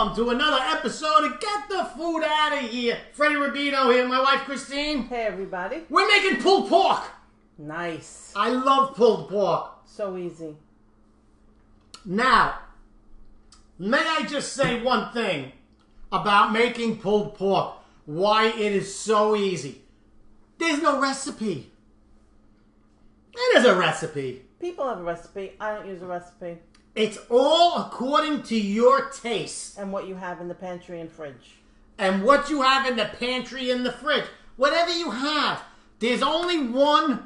welcome to another episode of Get the Food Out of Here. Freddie Rubino here, my wife Christine. Hey everybody. We're making pulled pork. Nice. I love pulled pork. So easy. Now, may I just say one thing about making pulled pork, why it is so easy. There's no recipe. It is a recipe. People have a recipe. I don't use a recipe. It's all according to your taste. And what you have in the pantry and fridge. And what you have in the pantry and the fridge. Whatever you have. There's only one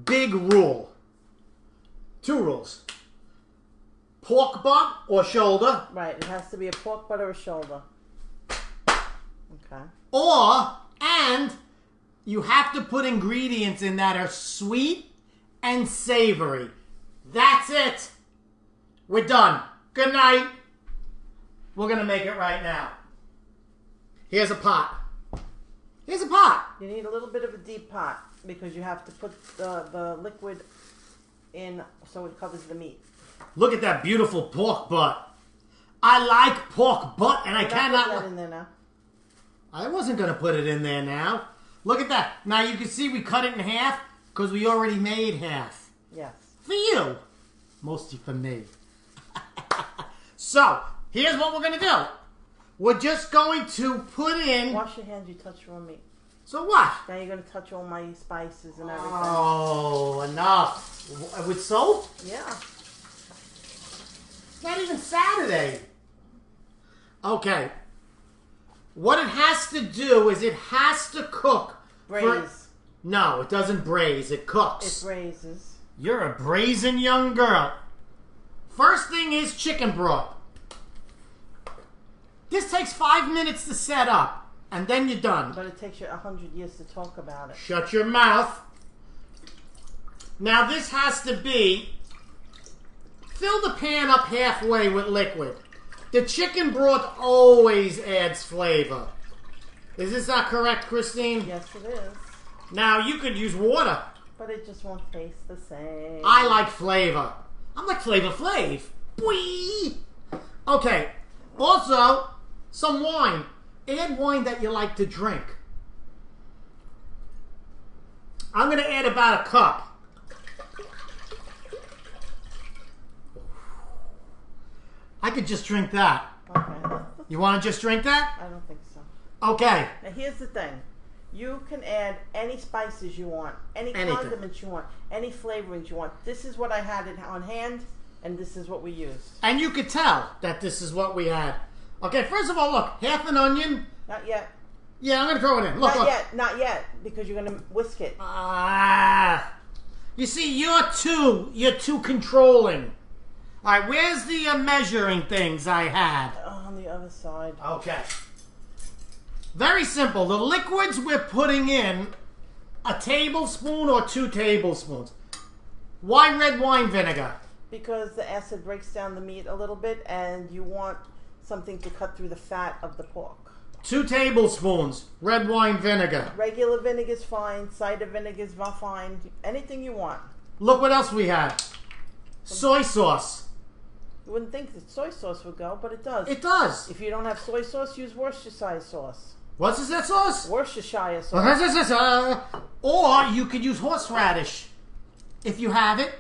big rule. Two rules. Pork butt or shoulder. Right. It has to be a pork butt or a shoulder. Okay. And you have to put ingredients in that are sweet and savory. That's it. We're done. Good night. We're going to make it right now. Here's a pot. Here's a pot. You need a little bit of a deep pot because you have to put the liquid in so it covers the meat. Look at that beautiful pork butt. I like pork butt and I cannot... Put that in there now. I wasn't going to put it in there now. Look at that. Now you can see we cut it in half because we already made half. Yes. For you. Mostly for me. So, here's what we're going to do. We're just going to put in... Wash your hands, you touch raw meat. So what? Now you're going to touch all my spices and everything. Oh, enough. With soap? Yeah. It's not even Saturday. Okay. What it has to do is it has to cook. Braise. No, it doesn't braise. It cooks. It braises. You're a brazen young girl. First thing is chicken broth. This takes 5 minutes to set up, and then you're done. But it takes you 100 years to talk about it. Shut your mouth. Now this has to be, fill the pan up halfway with liquid. The chicken broth always adds flavor. Is this not correct, Christine? Yes, it is. Now you could use water. But it just won't taste the same. I like flavor. I'm like Flavor Flav. Whee! Okay. Also, some wine. Add wine that you like to drink. I'm going to add about a cup. I could just drink that. Okay. You want to just drink that? I don't think so. Okay. Now here's the thing. You can add any spices you want, anything. Condiments you want, any flavorings you want. This is what I had on hand, and this is what we used. And you could tell that this is what we had. Okay, first of all, look, half an onion. Not yet. Yeah, I'm going to throw it in. Look, Not yet, because you're going to whisk it. You see, you're too controlling. All right, where's the measuring things I had? On the other side. Okay. Very simple. The liquids we're putting in, a tablespoon or 2 tablespoons. Why red wine vinegar? Because the acid breaks down the meat a little bit, and you want something to cut through the fat of the pork. 2 tablespoons red wine vinegar. Regular vinegar is fine. Cider vinegar is fine. Anything you want. Look what else we have. Soy sauce. You wouldn't think that soy sauce would go, but it does. It does. If you don't have soy sauce, use Worcestershire sauce. What's that sauce? Worcestershire sauce. Or you could use horseradish. If you have it.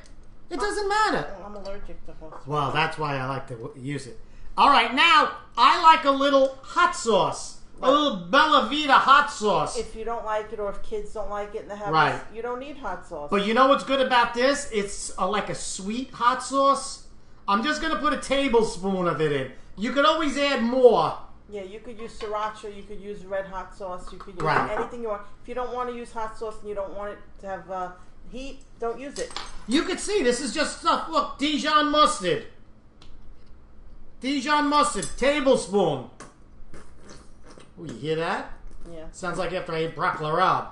It doesn't matter. I'm allergic to horseradish. Well, that's why I like to use it. All right, now, I like a little hot sauce. Right. A little Bella Vita hot sauce. If you don't like it, or if kids don't like it in the house, right, you don't need hot sauce. But you know what's good about this? It's like a sweet hot sauce. I'm just going to put a tablespoon of it in. You could always add more. Yeah, you could use sriracha, you could use red hot sauce, you could use anything you want. If you don't want to use hot sauce and you don't want it to have heat, don't use it. You can see, this is just stuff. Look, Dijon mustard. Dijon mustard, tablespoon. Oh, you hear that? Yeah. Sounds like after I ate broccoli rabe.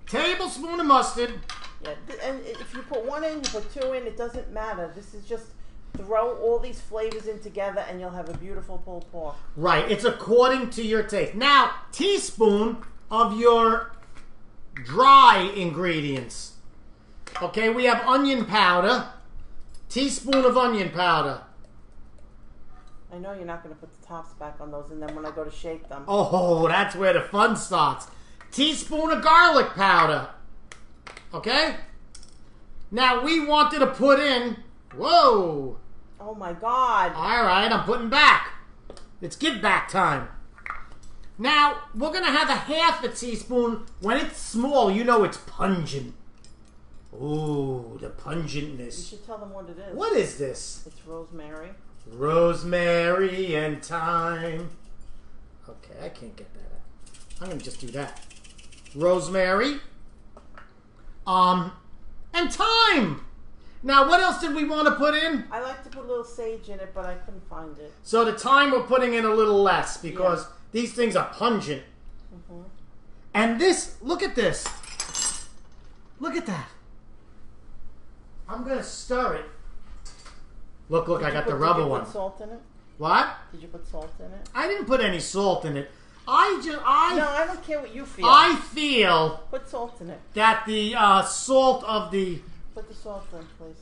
Tablespoon of mustard. Yeah, and if you put 1 in, you put 2 in, it doesn't matter. This is just throw all these flavors in together and you'll have a beautiful pulled pork. Right, it's according to your taste. Now, teaspoon of your dry ingredients. Okay, we have onion powder. Teaspoon of onion powder. I know you're not going to put the tops back on those, and then when I go to shake them. Oh, that's where the fun starts. Teaspoon of garlic powder. Okay? Now, we wanted to put in... Whoa! Oh, my God. All right, I'm putting back. It's give back time. Now, we're going to have a half a teaspoon. When it's small, you know it's pungent. Ooh, the pungentness. You should tell them what it is. What is this? It's rosemary. Rosemary and thyme. Okay, I can't get that out. I'm going to just do that. Rosemary. And thyme. Now, what else did we want to put in? I like to put a little sage in it, but I couldn't find it. So the thyme we're putting in a little less because these things are pungent. Mm-hmm. And this, look at this. Look at that. I'm going to stir it. Look, I got the rubber one. Did you put salt in it? What? Did you put salt in it? I didn't put any salt in it. No, I don't care what you feel. I feel Put salt in it. that the salt of the... Put the salt in, please.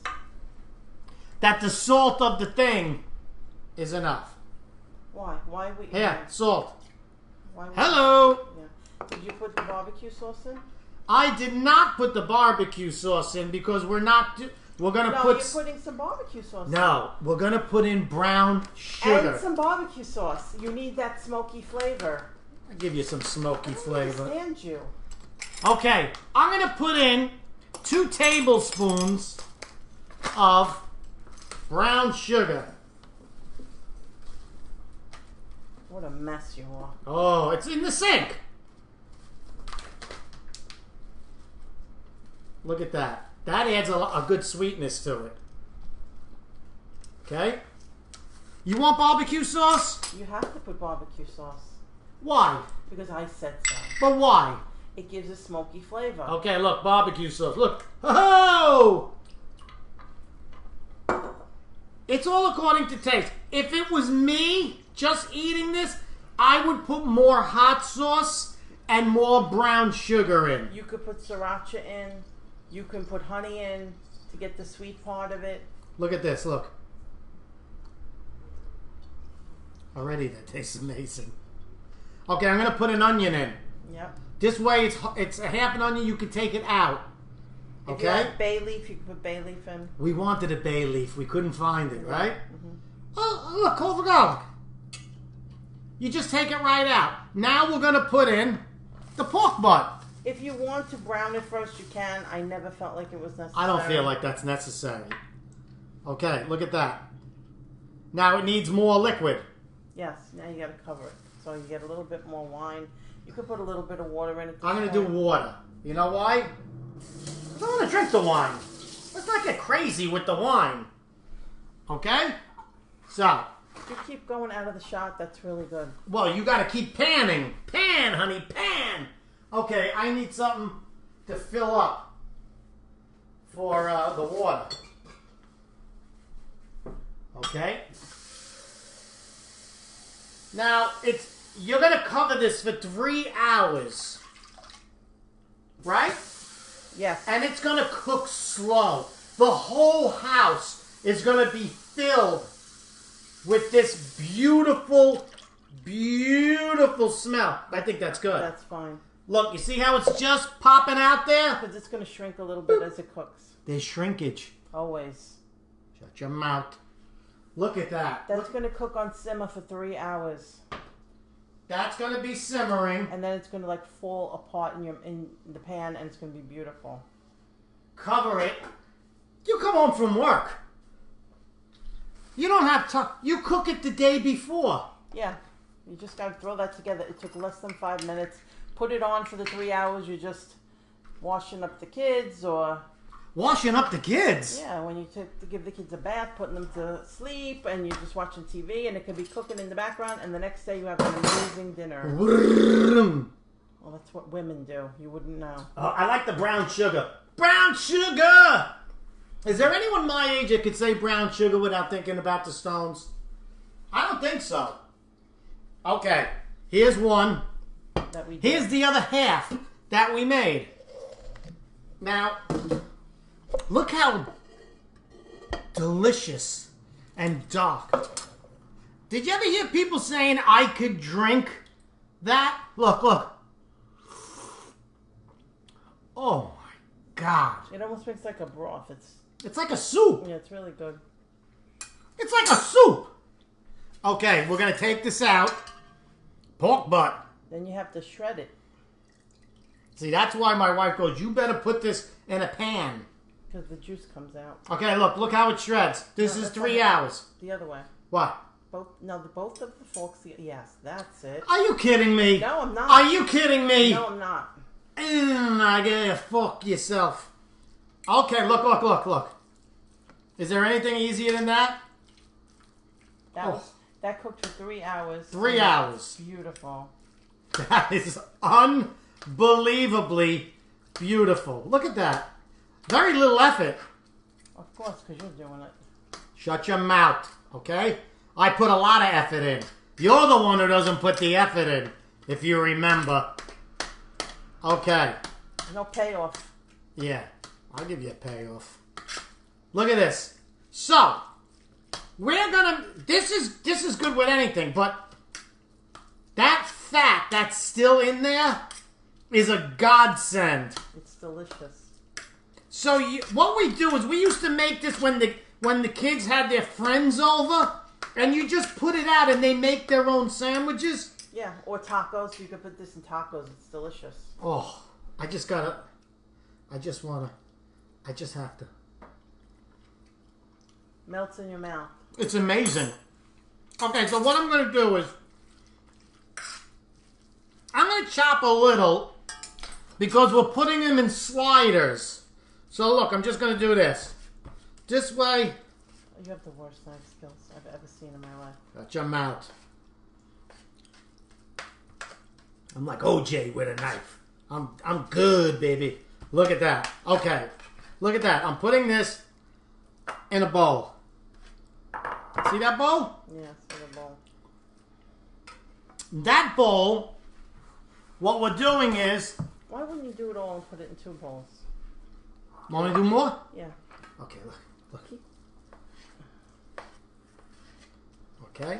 That the salt of the thing is enough. Why? Why we? Here, salt. Why? Hello. Yeah. Did you put the barbecue sauce in? I did not put the barbecue sauce in because we're not... We're going to No, put... you're putting some barbecue sauce No, we're going to put in brown in. sugar. And some barbecue sauce. You need that smoky flavor. I'll give you some smoky flavor. I understand you. Okay, I'm going to put in 2 tablespoons of brown sugar. What a mess you are. Oh, it's in the sink. Look at that. That adds a good sweetness to it. Okay? You want barbecue sauce? You have to put barbecue sauce. Why? Because I said so. But why? It gives a smoky flavor. Okay, look, barbecue sauce. Look. Oh! It's all according to taste. If it was me just eating this, I would put more hot sauce and more brown sugar in. You could put sriracha in. You can put honey in to get the sweet part of it. Look at this, look. Already that tastes amazing. Okay, I'm going to put an onion in. Yep. This way it's a half an onion, you can take it out. If Okay? you like bay leaf, you can put bay leaf in. We wanted a bay leaf. We couldn't find it, right? Mm-hmm. Oh, look, clove of garlic. You just take it right out. Now we're going to put in the pork butt. If you want to brown it first, you can. I never felt like it was necessary. I don't feel like that's necessary. Okay, look at that. Now it needs more liquid. Yes, now you got to cover it. So you get a little bit more wine. You could put a little bit of water in it. I'm going to do water. You know why? I don't want to drink the wine. Let's not get crazy with the wine. Okay? So. If you keep going out of the shot, that's really good. Well, you got to keep panning. Pan, honey, pan. Okay, I need something to fill up for the water. Okay? Now, you're going to cover this for 3 hours. Right? Yes. And it's going to cook slow. The whole house is going to be filled with this beautiful, beautiful smell. I think that's good. That's fine. Look, you see how it's just popping out there? Because it's going to shrink a little bit as it cooks. There's shrinkage. Always. Shut your mouth. Look at that. That's going to cook on simmer for 3 hours. That's going to be simmering. And then it's going to like fall apart in the pan, and it's going to be beautiful. Cover it. You come home from work. You don't have time. You cook it the day before. Yeah. You just got to throw that together. It took less than 5 minutes. Put it on for the 3 hours. You're just washing up the kids or... Washing up the kids? Yeah, when you to give the kids a bath, putting them to sleep, and you're just watching TV, and it can be cooking in the background, and the next day you have an amazing dinner. Well, that's what women do. You wouldn't know. I like the brown sugar. Brown sugar! Is there anyone my age that could say brown sugar without thinking about the Stones? I don't think so. Okay, here's one. That we did. Here's the other half that we made. Now, look how delicious and dark Did you ever hear people saying I could drink that? Look, look. Oh my God. It almost makes like a broth. It's like a soup. Yeah, it's really good. It's like a soup. Okay, we're going to take this out. Pork butt. Then you have to shred it. See, that's why my wife goes, you better put this in a pan. Because the juice comes out. Okay, look how it shreds. This is 3 hours. The other way. What? Both of the forks. Yes, that's it. Are you kidding me? No, I'm not. Are you kidding me? No, I'm not. I get you. Fuck yourself. Okay, look. Is there anything easier than that? That cooked for 3 hours. 3 hours. Beautiful. That is unbelievably beautiful. Look at that. Very little effort. Of course, because you're doing it. Shut your mouth, okay? I put a lot of effort in. You're the one who doesn't put the effort in, if you remember. Okay. No payoff. Yeah, I'll give you a payoff. Look at this. So, we're gonna... This is good with anything, but that fat that's still in there is a godsend. It's delicious. So what we do is we used to make this when the kids had their friends over, and you just put it out and they make their own sandwiches. Yeah, or tacos. You could put this in tacos. It's delicious. Oh, I just have to. Melts in your mouth. It's amazing. Okay, so what I'm going to do is I'm going to chop a little because we're putting them in sliders. So look, I'm just going to do this. This way. You have the worst knife skills I've ever seen in my life. Shut your mouth. I'm like OJ with a knife. I'm good, baby. Look at that. Okay. Look at that. I'm putting this in a bowl. See that bowl? Yes, in a bowl. That bowl, what we're doing is... Why wouldn't you do it all and put it in 2 bowls? Want me to do more? Yeah. Okay, look. Okay.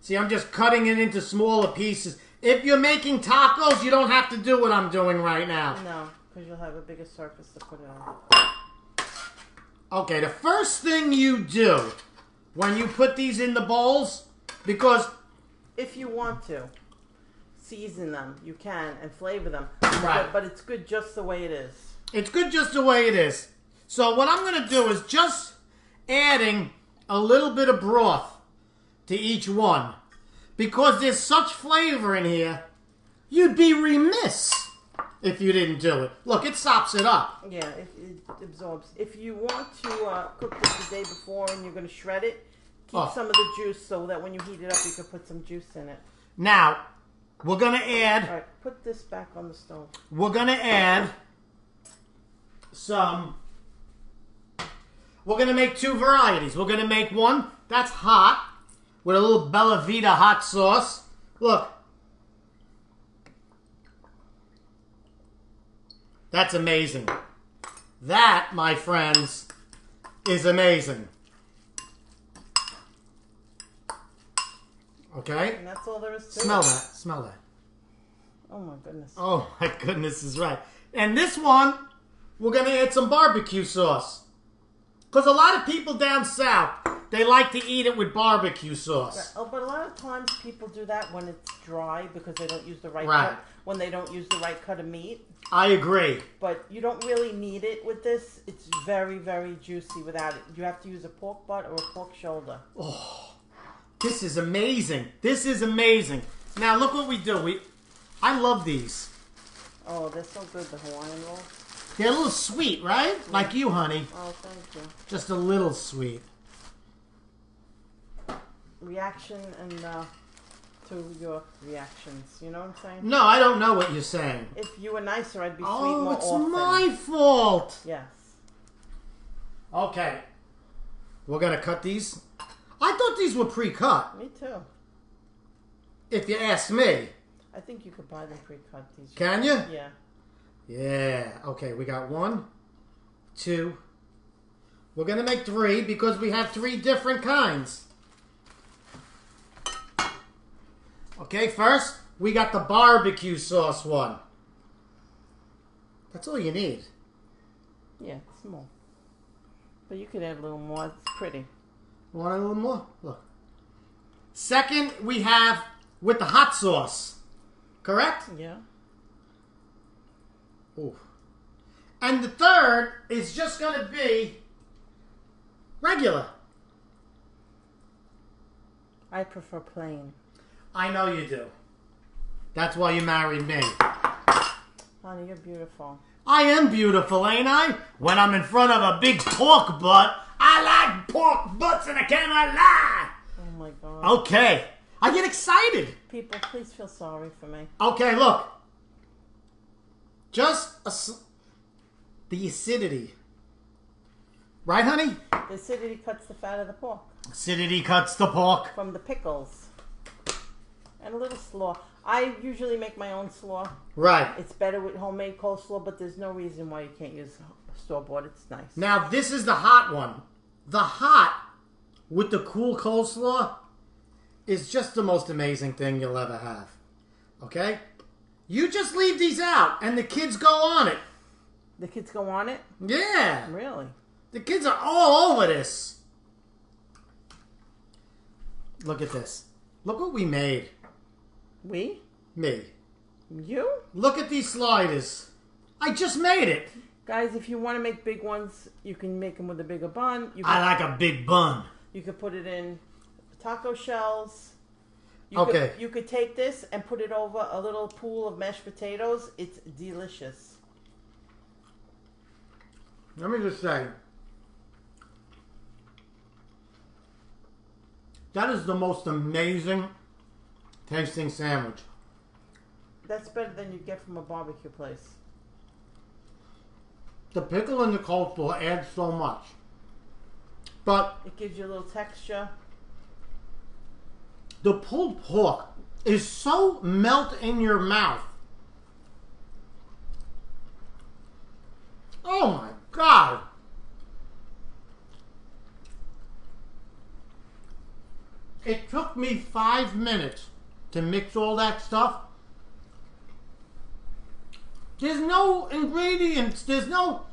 See, I'm just cutting it into smaller pieces. If you're making tacos, you don't have to do what I'm doing right now. No, because you'll have a bigger surface to put it on. Okay, the first thing you do when you put these in the bowls, because... If you want to season them, you can, and flavor them. Right. But it's good just the way it is. It's good just the way it is. So what I'm going to do is just adding a little bit of broth to each one. Because there's such flavor in here, you'd be remiss if you didn't do it. Look, it sops it up. Yeah, it absorbs. If you want to cook this the day before and you're going to shred it, keep some of the juice so that when you heat it up, you can put some juice in it. Now, we're going to add... All right, put this back on the stove. We're going to add some... We're going to make 2 varieties. We're going to make one that's hot with a little Bella Vita hot sauce. Look. That's amazing. That, my friends, is amazing. Okay? And that's all there is to it. Smell that. Smell that. Oh my goodness. Oh my goodness is right. And this one, we're going to add some barbecue sauce. Because a lot of people down south, they like to eat it with barbecue sauce. Right. Oh, but a lot of times people do that when it's dry because they don't use the right Right. cut. When they don't use the right cut of meat. I agree. But you don't really need it with this. It's very, very juicy without it. You have to use a pork butt or a pork shoulder. Oh, this is amazing. This is amazing. Now look what we do. I love these. Oh, they're so good, the Hawaiian rolls. They're a little sweet, right? Yeah. Like you, honey. Oh, thank you. Just a little sweet. Reaction and to your reactions. You know what I'm saying? No, I don't know what you're saying. If you were nicer, I'd be sweet more often. Oh, it's my fault. Yes. Okay. We're going to cut these. I thought these were pre-cut. Me too. If you ask me. I think you could buy them pre-cut. These. Can you? Yeah. Yeah. Okay, we got 1, 2. We're going to make 3 because we have 3 different kinds. Okay, first, we got the barbecue sauce one. That's all you need. Yeah, it's small. But you could add a little more. It's pretty. Want a little more? Look. Second, we have with the hot sauce. Correct? Yeah. Ooh. And the third is just going to be regular. I prefer plain. I know you do. That's why you married me. Honey, you're beautiful. I am beautiful, ain't I? When I'm in front of a big pork butt, I like pork butts and I cannot lie. Oh my God. Okay. I get excited. People, please feel sorry for me. Okay, look. Just the acidity. Right, honey? The acidity cuts the fat of the pork. Acidity cuts the pork. From the pickles. And a little slaw. I usually make my own slaw. Right. It's better with homemade coleslaw, but there's no reason why you can't use store-bought. It's nice. Now, this is the hot one. The hot with the cool coleslaw is just the most amazing thing you'll ever have. Okay? You just leave these out, and the kids go on it. The kids go on it? Yeah. Really? The kids are all over this. Look at this. Look what we made. We? Me. You? Look at these sliders. I just made it. Guys, if you want to make big ones, you can make them with a bigger bun. I like a big bun. You could put it in taco shells. Okay. You could take this and put it over a little pool of mashed potatoes. It's delicious. Let me just say, that is the most amazing tasting sandwich. That's better than you get from a barbecue place. The pickle and the coleslaw add so much. But it gives you a little texture. The pulled pork is so melt in your mouth. Oh my God. It took me 5 minutes to mix all that stuff. There's no ingredients. There's no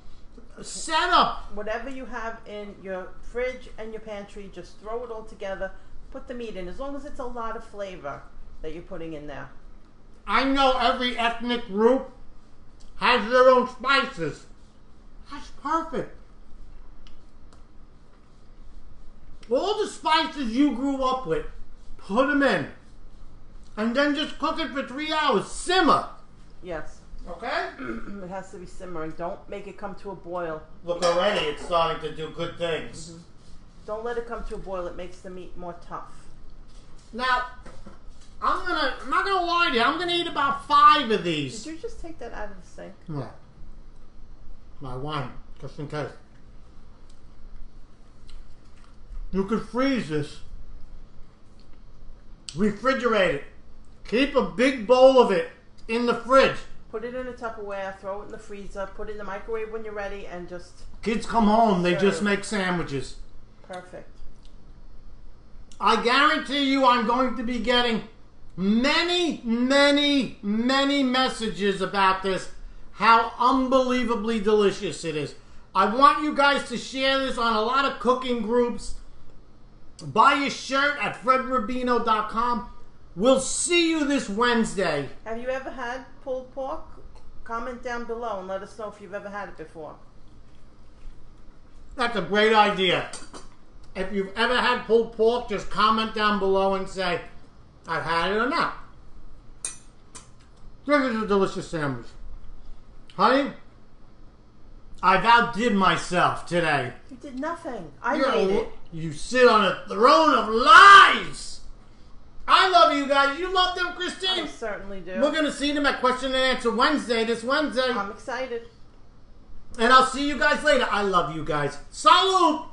setup. Whatever you have in your fridge and your pantry, just throw it all together. Put the meat in, as long as it's a lot of flavor that you're putting in there. I know every ethnic group has their own spices. That's perfect. All the spices you grew up with, put them in. And then just cook it for 3 hours. Simmer. Yes. Okay? It has to be simmering. Don't make it come to a boil. Look, already it's starting to do good things. Mm-hmm. Don't let it come to a boil. It makes the meat more tough. Now, I'm not gonna lie to you, I'm gonna eat about 5 of these. Did you just take that out of the sink? Yeah. My wine, just in case. You could freeze this. Refrigerate it. Keep a big bowl of it in the fridge. Put it in a Tupperware, throw it in the freezer, put it in the microwave when you're ready, and just... Kids come home, they just make sandwiches. Perfect. I guarantee you I'm going to be getting many, many, many messages about this. How unbelievably delicious it is. I want you guys to share this on a lot of cooking groups. Buy a shirt at fredrubino.com. We'll see you this Wednesday. Have you ever had pulled pork? Comment down below and let us know if you've ever had it before. That's a great idea. If you've ever had pulled pork, just comment down below and say, I've had it or not. This is a delicious sandwich. Honey, I've outdid myself today. You did nothing. I made it. You sit on a throne of lies. I love you guys. You love them, Christine? I certainly do. We're going to see them at Question and Answer Wednesday, this Wednesday. I'm excited. And I'll see you guys later. I love you guys. Salud!